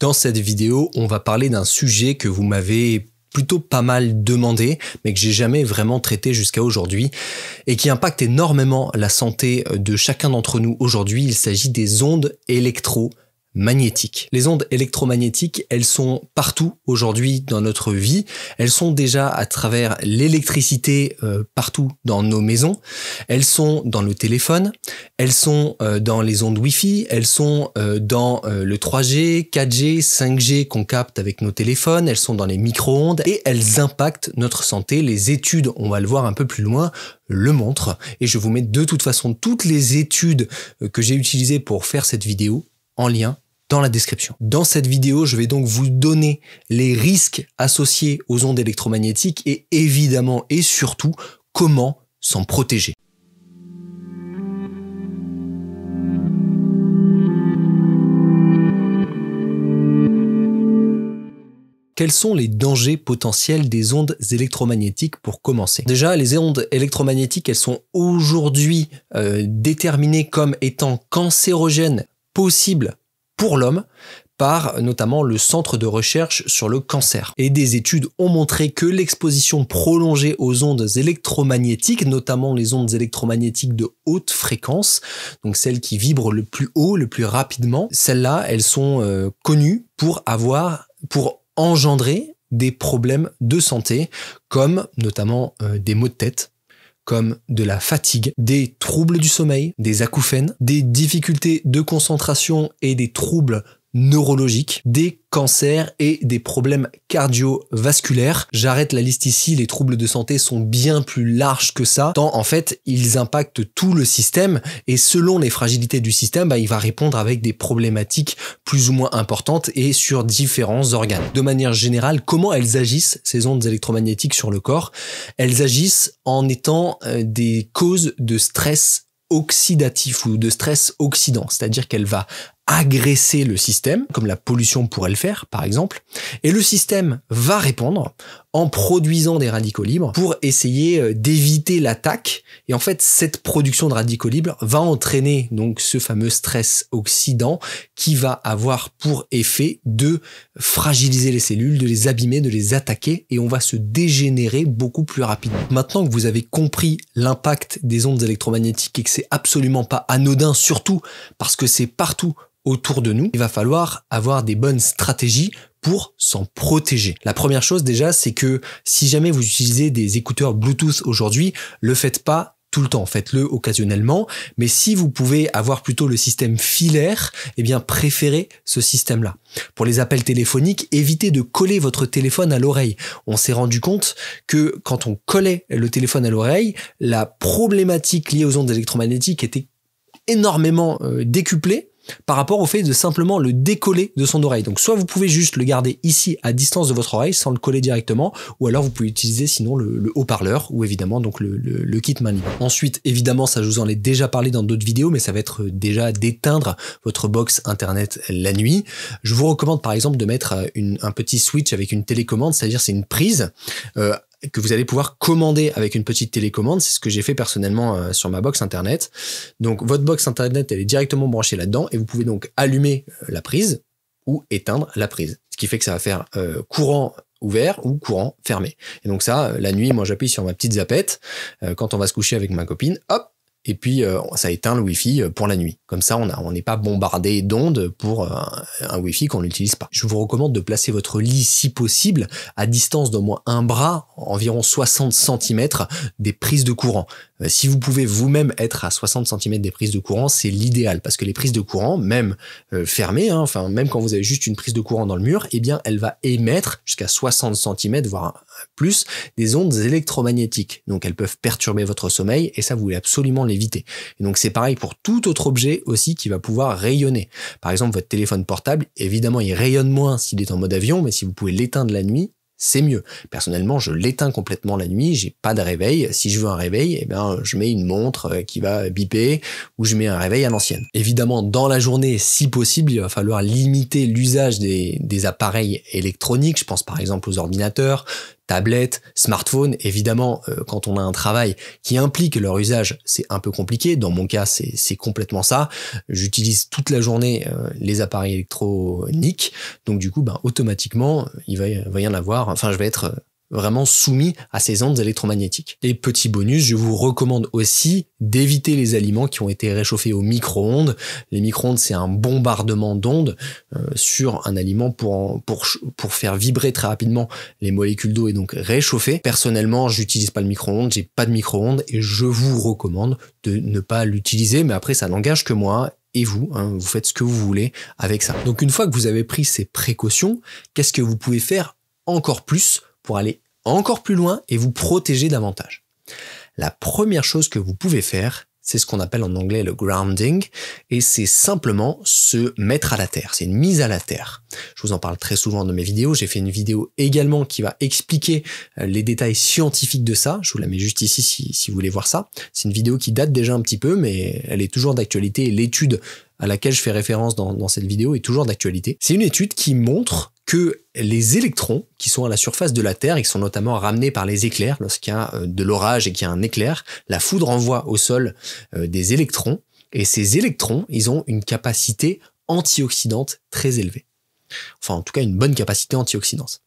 Dans cette vidéo, on va parler d'un sujet que vous m'avez plutôt pas mal demandé, mais que j'ai jamais vraiment traité jusqu'à aujourd'hui, et qui impacte énormément la santé de chacun d'entre nous aujourd'hui. Il s'agit des ondes électromagnétiques. Les ondes électromagnétiques, elles sont partout aujourd'hui dans notre vie. Elles sont déjà à travers l'électricité partout dans nos maisons. Elles sont dans le téléphone. Elles sont dans les ondes Wi-Fi. Elles sont dans le 3G, 4G, 5G qu'on capte avec nos téléphones. Elles sont dans les micro-ondes et elles impactent notre santé. Les études, on va le voir un peu plus loin, le montrent. Et je vous mets de toute façon toutes les études que j'ai utilisées pour faire cette vidéo en lien dans la description. Dans cette vidéo, je vais donc vous donner les risques associés aux ondes électromagnétiques et évidemment et surtout comment s'en protéger. Quels sont les dangers potentiels des ondes électromagnétiques pour commencer? Déjà, les ondes électromagnétiques, elles sont aujourd'hui déterminées comme étant cancérogènes possibles pour l'homme par notamment le Centre de recherche sur le cancer. Et des études ont montré que l'exposition prolongée aux ondes électromagnétiques, notamment les ondes électromagnétiques de haute fréquence, donc celles qui vibrent le plus haut, le plus rapidement, celles-là, elles sont connues pour engendrer des problèmes de santé, comme notamment des maux de tête, comme de la fatigue, des troubles du sommeil, des acouphènes, des difficultés de concentration et des troubles neurologiques, des cancers et des problèmes cardiovasculaires. J'arrête la liste ici, les troubles de santé sont bien plus larges que ça, tant en fait ils impactent tout le système et selon les fragilités du système, il va répondre avec des problématiques plus ou moins importantes et sur différents organes. De manière générale, comment elles agissent, ces ondes électromagnétiques sur le corps? Elles agissent en étant des causes de stress oxydatif ou de stress oxydant, c'est-à-dire qu'elle va agresser le système, comme la pollution pourrait le faire par exemple, et le système va répondre en produisant des radicaux libres pour essayer d'éviter l'attaque, et en fait cette production de radicaux libres va entraîner donc ce fameux stress oxydant qui va avoir pour effet de fragiliser les cellules, de les abîmer, de les attaquer, et on va se dégénérer beaucoup plus rapidement. Maintenant que vous avez compris l'impact des ondes électromagnétiques et que c'est absolument pas anodin, surtout parce que c'est partout autour de nous, il va falloir avoir des bonnes stratégies pour s'en protéger. La première chose déjà, c'est que si jamais vous utilisez des écouteurs Bluetooth aujourd'hui, le faites pas tout le temps, faites-le occasionnellement, mais si vous pouvez avoir plutôt le système filaire, eh bien préférez ce système-là. Pour les appels téléphoniques, évitez de coller votre téléphone à l'oreille. On s'est rendu compte que quand on collait le téléphone à l'oreille, la problématique liée aux ondes électromagnétiques était énormément décuplée par rapport au fait de simplement le décoller de son oreille. Donc soit vous pouvez juste le garder ici à distance de votre oreille sans le coller directement, ou alors vous pouvez utiliser sinon le haut-parleur ou évidemment donc le kit main libre. Ensuite évidemment, ça je vous en ai déjà parlé dans d'autres vidéos, mais ça va être déjà d'éteindre votre box internet la nuit. Je vous recommande par exemple de mettre un petit switch avec une télécommande, c'est-à-dire c'est une prise que vous allez pouvoir commander avec une petite télécommande. C'est ce que j'ai fait personnellement sur ma box internet. Donc votre box internet, elle est directement branchée là-dedans et vous pouvez donc allumer la prise ou éteindre la prise. Ce qui fait que ça va faire courant ouvert ou courant fermé. Et donc ça, la nuit, moi j'appuie sur ma petite zapette quand on va se coucher avec ma copine, hop, et puis ça éteint le Wi-Fi pour la nuit. Comme ça, on n'est pas bombardé d'ondes pour un Wi-Fi qu'on n'utilise pas. Je vous recommande de placer votre lit, si possible, à distance d'au moins un bras, environ 60 cm des prises de courant. Si vous pouvez vous-même être à 60 cm des prises de courant, c'est l'idéal, parce que les prises de courant, même fermées, même quand vous avez juste une prise de courant dans le mur, eh bien, elle va émettre jusqu'à 60 cm, voire plus, des ondes électromagnétiques. Donc, elles peuvent perturber votre sommeil, et ça, vous voulez absolument l'éviter. Et donc, c'est pareil pour tout autre objet aussi qui va pouvoir rayonner. Par exemple, votre téléphone portable, évidemment, il rayonne moins s'il est en mode avion, mais si vous pouvez l'éteindre la nuit, c'est mieux. Personnellement, je l'éteins complètement la nuit, j'ai pas de réveil. Si je veux un réveil, eh ben, je mets une montre qui va biper ou je mets un réveil à l'ancienne. Évidemment, dans la journée, si possible, il va falloir limiter l'usage des appareils électroniques. Je pense par exemple aux ordinateurs, tablettes, smartphones. Évidemment, quand on a un travail qui implique leur usage, c'est un peu compliqué. Dans mon cas, c'est complètement ça. J'utilise toute la journée les appareils électroniques. Donc du coup, automatiquement, il va y en avoir. Enfin, je vais être vraiment soumis à ces ondes électromagnétiques. Et petit bonus, je vous recommande aussi d'éviter les aliments qui ont été réchauffés au micro-ondes. Les micro-ondes, c'est un bombardement d'ondes sur un aliment pour faire vibrer très rapidement les molécules d'eau et donc réchauffer. Personnellement, j'utilise pas le micro-ondes, j'ai pas de micro-ondes et je vous recommande de ne pas l'utiliser, mais après ça n'engage que moi. Et vous, vous faites ce que vous voulez avec ça. Donc une fois que vous avez pris ces précautions, qu'est-ce que vous pouvez faire encore plus pour aller encore plus loin et vous protéger davantage? La première chose que vous pouvez faire, c'est ce qu'on appelle en anglais le grounding, et c'est simplement se mettre à la terre. C'est une mise à la terre. Je vous en parle très souvent dans mes vidéos. J'ai fait une vidéo également qui va expliquer les détails scientifiques de ça. Je vous la mets juste ici si vous voulez voir ça. C'est une vidéo qui date déjà un petit peu, mais elle est toujours d'actualité, et l'étude à laquelle je fais référence dans cette vidéo est toujours d'actualité. C'est une étude qui montre que les électrons qui sont à la surface de la Terre, ils sont notamment ramenés par les éclairs, lorsqu'il y a de l'orage et qu'il y a un éclair, la foudre envoie au sol des électrons, et ces électrons, ils ont une capacité antioxydante très élevée. Enfin, en tout cas, une bonne capacité antioxydante.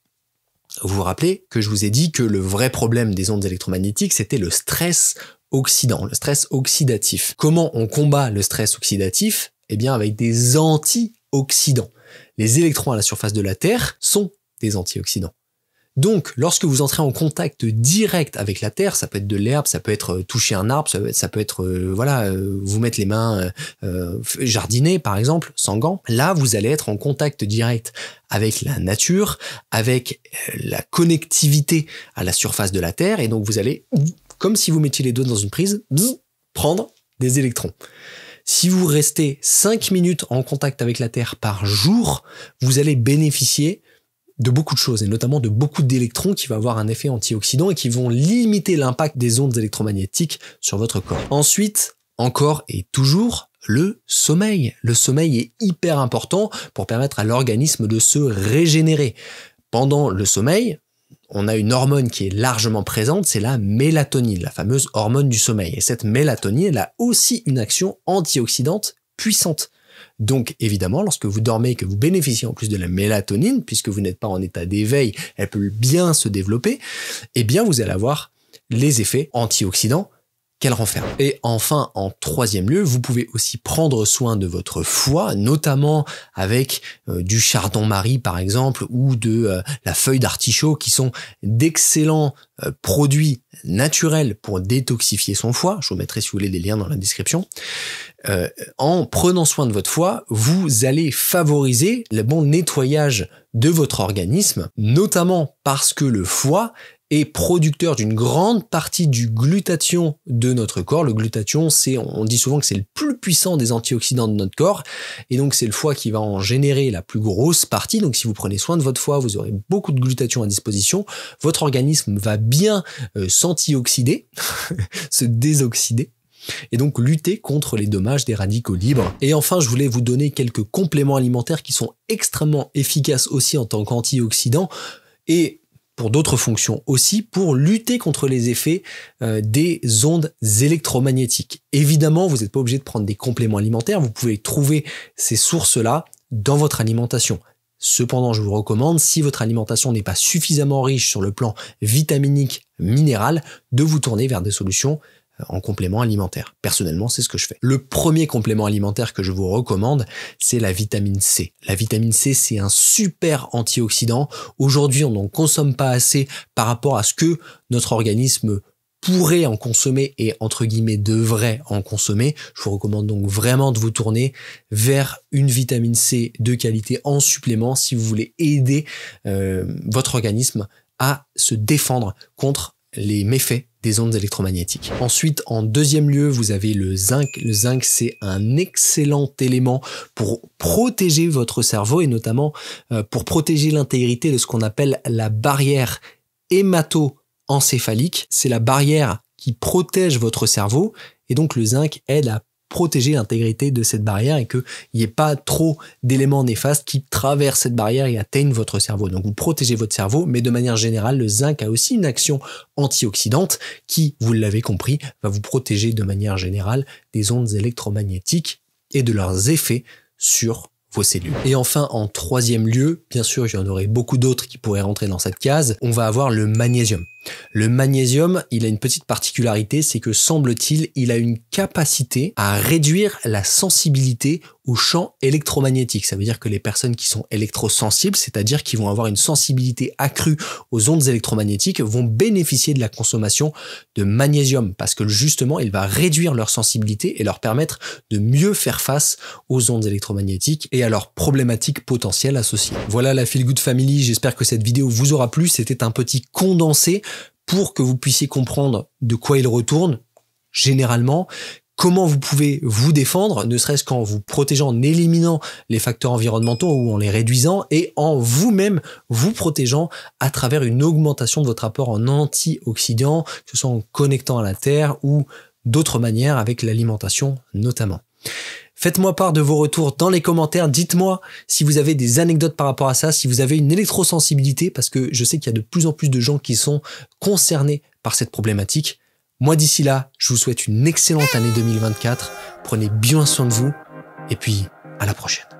Vous vous rappelez que je vous ai dit que le vrai problème des ondes électromagnétiques, c'était le stress oxydant, le stress oxydatif. Comment on combat le stress oxydatif? Eh bien, avec des antioxydants. Les électrons à la surface de la Terre sont des antioxydants. Donc, lorsque vous entrez en contact direct avec la Terre, ça peut être de l'herbe, ça peut être toucher un arbre, ça peut être vous mettre les mains jardiner par exemple, sans gants. Là, vous allez être en contact direct avec la nature, avec la connectivité à la surface de la Terre, et donc vous allez, comme si vous mettiez les doigts dans une prise, prendre des électrons. Si vous restez 5 minutes en contact avec la Terre par jour, vous allez bénéficier de beaucoup de choses, et notamment de beaucoup d'électrons qui vont avoir un effet antioxydant et qui vont limiter l'impact des ondes électromagnétiques sur votre corps. Ensuite, encore et toujours, le sommeil. Le sommeil est hyper important pour permettre à l'organisme de se régénérer. Pendant le sommeil, on a une hormone qui est largement présente, c'est la mélatonine, la fameuse hormone du sommeil. Et cette mélatonine, elle a aussi une action antioxydante puissante. Donc évidemment, lorsque vous dormez et que vous bénéficiez en plus de la mélatonine, puisque vous n'êtes pas en état d'éveil, elle peut bien se développer, eh bien vous allez avoir les effets antioxydants qu'elle renferme. Et enfin, en troisième lieu, vous pouvez aussi prendre soin de votre foie, notamment avec du chardon-marie par exemple, ou de la feuille d'artichaut, qui sont d'excellents produits naturels pour détoxifier son foie. Je vous mettrai si vous voulez des liens dans la description. En prenant soin de votre foie, vous allez favoriser le bon nettoyage de votre organisme, notamment parce que le foie est producteur d'une grande partie du glutathion de notre corps. Le glutathion, on dit souvent que c'est le plus puissant des antioxydants de notre corps, et donc c'est le foie qui va en générer la plus grosse partie. Donc si vous prenez soin de votre foie, vous aurez beaucoup de glutathion à disposition, votre organisme va bien s'antioxyder, se désoxyder, et donc lutter contre les dommages des radicaux libres. Et enfin, je voulais vous donner quelques compléments alimentaires qui sont extrêmement efficaces aussi en tant qu'antioxydants, et pour d'autres fonctions aussi, pour lutter contre les effets des ondes électromagnétiques. Évidemment, vous n'êtes pas obligé de prendre des compléments alimentaires, vous pouvez trouver ces sources-là dans votre alimentation. Cependant, je vous recommande, si votre alimentation n'est pas suffisamment riche sur le plan vitaminique, minéral, de vous tourner vers des solutions en complément alimentaire. Personnellement, c'est ce que je fais. Le premier complément alimentaire que je vous recommande, c'est la vitamine C. La vitamine C, c'est un super antioxydant. Aujourd'hui, on n'en consomme pas assez par rapport à ce que notre organisme pourrait en consommer et entre guillemets devrait en consommer. Je vous recommande donc vraiment de vous tourner vers une vitamine C de qualité en supplément si vous voulez aider votre organisme à se défendre contre les méfaits des ondes électromagnétiques. Ensuite, en deuxième lieu, vous avez le zinc. Le zinc, c'est un excellent élément pour protéger votre cerveau et notamment pour protéger l'intégrité de ce qu'on appelle la barrière hémato-encéphalique. C'est la barrière qui protège votre cerveau et donc le zinc aide à protéger l'intégrité de cette barrière et qu'il n'y ait pas trop d'éléments néfastes qui traversent cette barrière et atteignent votre cerveau. Donc vous protégez votre cerveau, mais de manière générale, le zinc a aussi une action antioxydante qui, vous l'avez compris, va vous protéger de manière générale des ondes électromagnétiques et de leurs effets sur vos cellules. Et enfin, en troisième lieu, bien sûr, il y en aurait beaucoup d'autres qui pourraient rentrer dans cette case, on va avoir le magnésium. Le magnésium, il a une petite particularité, c'est que semble-t-il, il a une capacité à réduire la sensibilité au champ électromagnétique. Ça veut dire que les personnes qui sont électrosensibles, c'est-à-dire qui vont avoir une sensibilité accrue aux ondes électromagnétiques, vont bénéficier de la consommation de magnésium parce que justement, il va réduire leur sensibilité et leur permettre de mieux faire face aux ondes électromagnétiques et à leurs problématiques potentielles associées. Voilà la Feel Good Family, j'espère que cette vidéo vous aura plu. C'était un petit condensé pour que vous puissiez comprendre de quoi il retourne, généralement, comment vous pouvez vous défendre, ne serait-ce qu'en vous protégeant, en éliminant les facteurs environnementaux ou en les réduisant, et en vous-même vous protégeant à travers une augmentation de votre apport en antioxydants, que ce soit en connectant à la Terre ou d'autres manières avec l'alimentation notamment. Faites-moi part de vos retours dans les commentaires. Dites-moi si vous avez des anecdotes par rapport à ça, si vous avez une électrosensibilité, parce que je sais qu'il y a de plus en plus de gens qui sont concernés par cette problématique. Moi, d'ici là, je vous souhaite une excellente année 2024. Prenez bien soin de vous et puis à la prochaine.